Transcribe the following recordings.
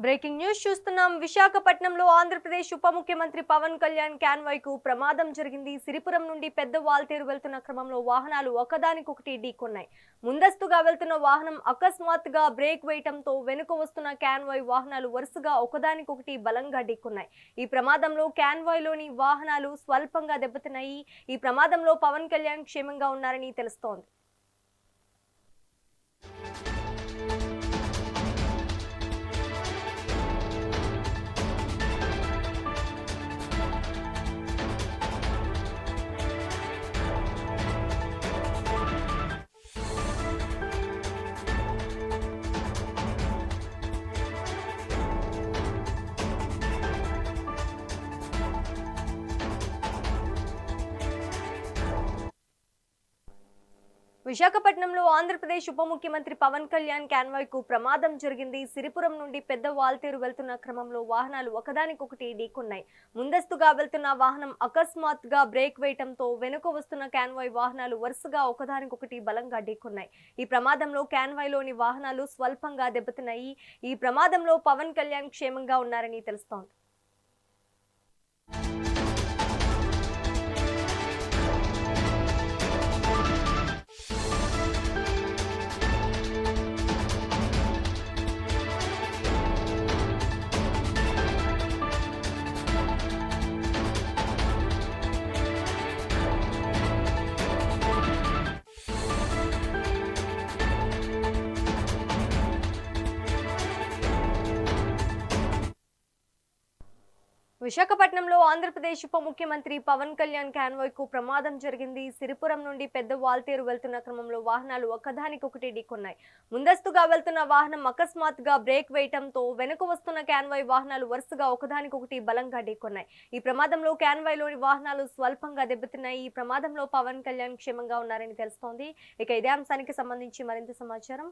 Breaking news చూస్తున్నాం. విశాఖపట్నంలో ఆంధ్రప్రదేశ్ ఉప ముఖ్యమంత్రి పవన్ కళ్యాణ్ క్యాన్వాయ్కు ప్రమాదం జరిగింది. సిరిపురం నుండి పెద్ద వాల్తేరు వెళ్తున్న క్రమంలో వాహనాలు ఒకదానికొకటి ఢీకొన్నాయి. ముందస్తుగా వెళ్తున్న వాహనం అకస్మాత్తుగా బ్రేక్ వేయటంతో వెనుక వస్తున్న క్యాన్వాయ్ వాహనాలు వరుసగా ఒకదానికొకటి బలంగా ఢీకొన్నాయి. ఈ ప్రమాదంలో క్యాన్వాయ్లోని వాహనాలు స్వల్పంగా దెబ్బతిన్నాయి. ఈ ప్రమాదంలో పవన్ కళ్యాణ్ క్షేమంగా ఉన్నారని తెలుస్తోంది. విశాఖపట్నంలో ఆంధ్రప్రదేశ్ ఉప ముఖ్యమంత్రి పవన్ కళ్యాణ్ క్యాన్వాయ్కు ప్రమాదం జరిగింది. సిరిపురం నుండి పెద్ద వాల్తేరు వెళ్తున్న క్రమంలో వాహనాలు ఒకదానికొకటి ఢీకొన్నాయి. ముందస్తుగా వెళ్తున్న వాహనం అకస్మాత్తుగా బ్రేక్ వేయటంతో వెనుక వస్తున్న క్యాన్వాయ్ వాహనాలు వరుసగా ఒకదానికొకటి బలంగా ఢీకొన్నాయి. ఈ ప్రమాదంలో క్యాన్వాయ్లోని వాహనాలు స్వల్పంగా దెబ్బతిన్నాయి. ఈ ప్రమాదంలో పవన్ కళ్యాణ్ క్షేమంగా ఉన్నారని తెలుస్తోంది. విశాఖపట్నంలో ఆంధ్రప్రదేశ్ ఉప ముఖ్యమంత్రి పవన్ కళ్యాణ్ క్యాన్వాయ్కు ప్రమాదం జరిగింది. సిరిపురం నుండి పెద్ద వాల్తేరు వెళ్తున్న క్రమంలో వాహనాలు ఒకదానికొకటి ఢీకొన్నాయి. ముందస్తుగా వెళ్తున్న వాహనం అకస్మాత్తుగా బ్రేక్ వేయటంతో వెనుక వస్తున్న క్యాన్వాయ్ వాహనాలు వరుసగా ఒకదానికొకటి బలంగా ఢీకొన్నాయి. ఈ ప్రమాదంలో క్యాన్వాయ్లోని వాహనాలు స్వల్పంగా దెబ్బతిన్నాయి. ఈ ప్రమాదంలో పవన్ కళ్యాణ్ క్షేమంగా ఉన్నారని తెలుస్తోంది. ఇక ఇదే అంశానికి సంబంధించి మరింత సమాచారం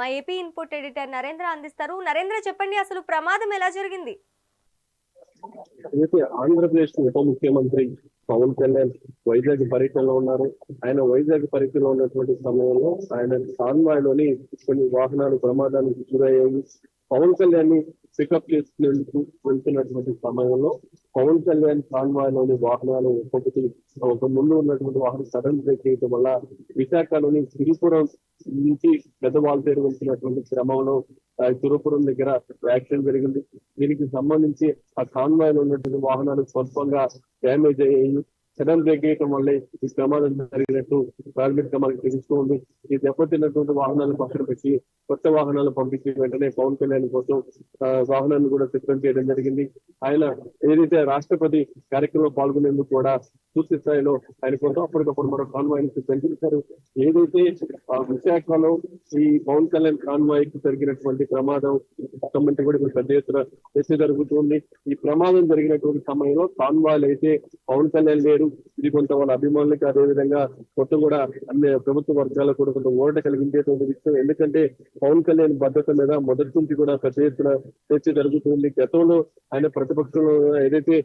మా ఏపీ ఇన్పుట్ ఎడిటర్ నరేంద్ర అందిస్తారు. నరేంద్ర, చెప్పండి, అసలు ప్రమాదం ఎలా జరిగింది? అయితే ఆంధ్రప్రదేశ్ ఉప ముఖ్యమంత్రి పవన్ కళ్యాణ్ వైజాగ్ పర్యటనలో ఉన్నారు. ఆయన వైజాగ్ పర్యటనలో ఉన్నటువంటి సమయంలో ఆయన కాన్వాయ్లోని కొన్ని వాహనాలు ప్రమాదానికి గురయ్యాయి. పవన్ కళ్యాణ్ ని పికప్ చేసుకునేందుకు వెళ్తున్నటువంటి సమయంలో పవన్ కళ్యాణ్ కాన్వాయ్లోని వాహనాలు ఒక ముందు ఉన్నటువంటి వాహనం సడన్ బ్రేక్ చేయడం వల్ల విశాఖలోని సిరిపురం నుంచి పెద్ద వాల్తేరు వెళ్తున్నటువంటి క్రమంలో తిరుపురం దగ్గర యాక్సిడెంట్ జరిగింది. దీనికి సంబంధించి ఆ కాన్వాయ్ లో ఉన్నటువంటి వాహనాలు స్వల్పంగా డ్యామేజ్ అయ్యాయి. సడన్ బ్రేక్ వేయటం వల్లే ఈ ప్రమాదం జరిగినట్టు ప్రాథమికంగా మనకు తెలుస్తుంది. ఈ దెబ్బతిన్నటువంటి వాహనాలను పక్కన పెట్టి కొత్త వాహనాలు పంపించి వెంటనే పవన్ కళ్యాణ్ కోసం వాహనాన్ని కూడా సిద్ధం చేయడం జరిగింది. ఆయన ఏదైతే రాష్ట్రపతి కార్యక్రమంలో పాల్గొనేందుకు కూడా పూర్తి స్థాయిలో ఆయన కోసం అప్పటికప్పుడు మరో కాన్వాయ్ ని సిద్ధం చేశారు. ఏదైతే విశాఖలో ఈ పవన్ కళ్యాణ్ కాన్వాయ్ కి జరిగినటువంటి ప్రమాదం సంబంధించి కూడా ఇప్పుడు పెద్ద ఎత్తున చర్చ జరుగుతుంది. ఈ ప్రమాదం జరిగినటువంటి సమయంలో కాన్వాయ్లు అయితే పవన్ కళ్యాణ్ లేరు. ఇది కొంత వాళ్ళ అభిమానులకి, అదేవిధంగా కొత్త కూడా అన్ని ప్రభుత్వ వర్గాలకు కూడా కొంత ఊరట కలిగించేటువంటి విషయం. ఎందుకంటే పవన్ కళ్యాణ్ భద్రత మీద మొదటి నుంచి కూడా పెద్ద ఎత్తున చర్చ జరుగుతుంది. గతంలో ఆయన ప్రతిపక్షంలో ఏదైతే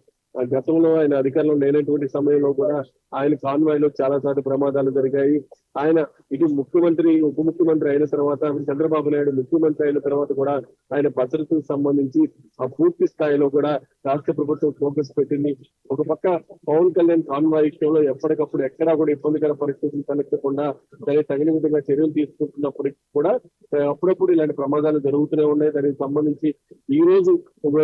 గతంలో ఆయన అధికారంలో లేనటువంటి సమయంలో కూడా ఆయన కాన్వాయ్ లో చాలా సార్లు ప్రమాదాలు జరిగాయి. ఆయన ఇటు ముఖ్యమంత్రి ఉప ముఖ్యమంత్రి అయిన తర్వాత చంద్రబాబు నాయుడు ముఖ్యమంత్రి అయిన తర్వాత కూడా ఆయన భద్రతకు సంబంధించి ఆ పూర్తి స్థాయిలో కూడా రాష్ట్ర ప్రభుత్వం ఫోకస్ పెట్టింది. ఒక పక్క పవన్ కళ్యాణ్ కాన్వాయ్ విషయంలో ఎప్పటికప్పుడు ఎక్కడా కూడా ఇబ్బందికర పరిస్థితులు తలెత్తకుండా దానికి తగిన విధంగా చర్యలు తీసుకుంటున్నప్పటికీ కూడా అప్పుడప్పుడు ఇలాంటి ప్రమాదాలు జరుగుతూనే ఉన్నాయి. దానికి సంబంధించి ఈ రోజు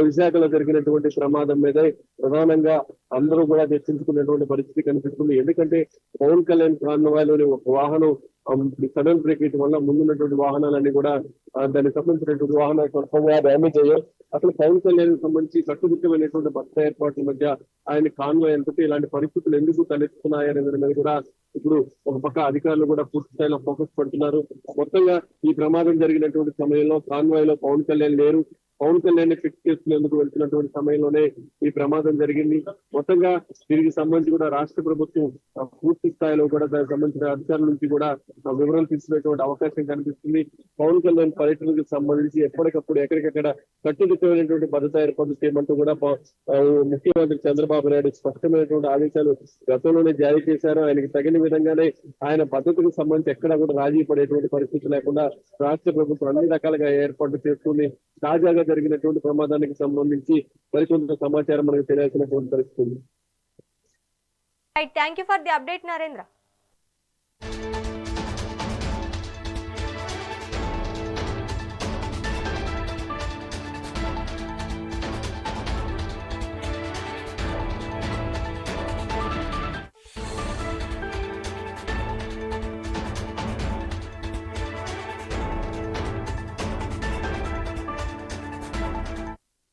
విశాఖలో జరిగినటువంటి ప్రమాదం మీద ప్రధానంగా అందరూ కూడా చర్చించుకునేటువంటి పరిస్థితి కనిపిస్తుంది. ఎందుకంటే పవన్ కళ్యాణ్ కాన్వాయ్లోని ఒక వాహనం సడన్ బ్రేక్ వేయడం వల్ల ముందున్నటువంటి వాహనాలన్నీ కూడా దానికి సంబంధించినటువంటి వాహనాలు స్వల్పంగా డ్యామేజ్ అయ్యాయి. అసలు పవన్ కళ్యాణ్ సంబంధించి కట్టుదిట్టమైనటువంటి భద్రతా ఏర్పాట్ల మధ్య ఆయన కాన్వాయ్ అంటే ఇలాంటి పరిస్థితులు ఎందుకు తలెత్తుతున్నాయనే దాని మీద కూడా ఇప్పుడు ఒక పక్క అధికారులు కూడా పూర్తి స్థాయిలో ఫోకస్ పెడుతున్నారు. మొత్తంగా ఈ ప్రమాదం జరిగినటువంటి సమయంలో కాన్వాయ్ లో పవన్ కళ్యాణ్ లేరు. పవన్ కళ్యాణ్ ఫిక్స్ చేసుకునేందుకు వెళ్తున్నటువంటి సమయంలోనే ఈ ప్రమాదం జరిగింది. మొత్తంగా దీనికి సంబంధించి కూడా రాష్ట్ర ప్రభుత్వం పూర్తి స్థాయిలో కూడా దానికి సంబంధించిన అధికారుల నుంచి కూడా వివరాలు తీసుకునేటువంటి అవకాశం కనిపిస్తుంది. పవన్ కళ్యాణ్ పర్యటనకు సంబంధించి ఎప్పటికప్పుడు ఎక్కడికక్కడ కట్టుదిట్టమైనటువంటి భద్రతా ఏర్పాటు చేయమంటూ కూడా ముఖ్యమంత్రి చంద్రబాబు నాయుడు స్పష్టమైనటువంటి ఆదేశాలు గతంలోనే జారీ చేశారు. ఆయనకి తగిన విధంగానే ఆయన భద్రతకు సంబంధించి ఎక్కడా కూడా రాజీ పడేటువంటి పరిస్థితి లేకుండా రాష్ట్ర ప్రభుత్వం అన్ని రకాలుగా ఏర్పాటు చేస్తుంది. తాజాగా జరిగినటువంటి ప్రమాదానికి సంబంధించి మరికొంత సమాచారం మనకు తెలియాల్సినటువంటి పరిస్థితి ఉంది. Thank you for the update Narendra.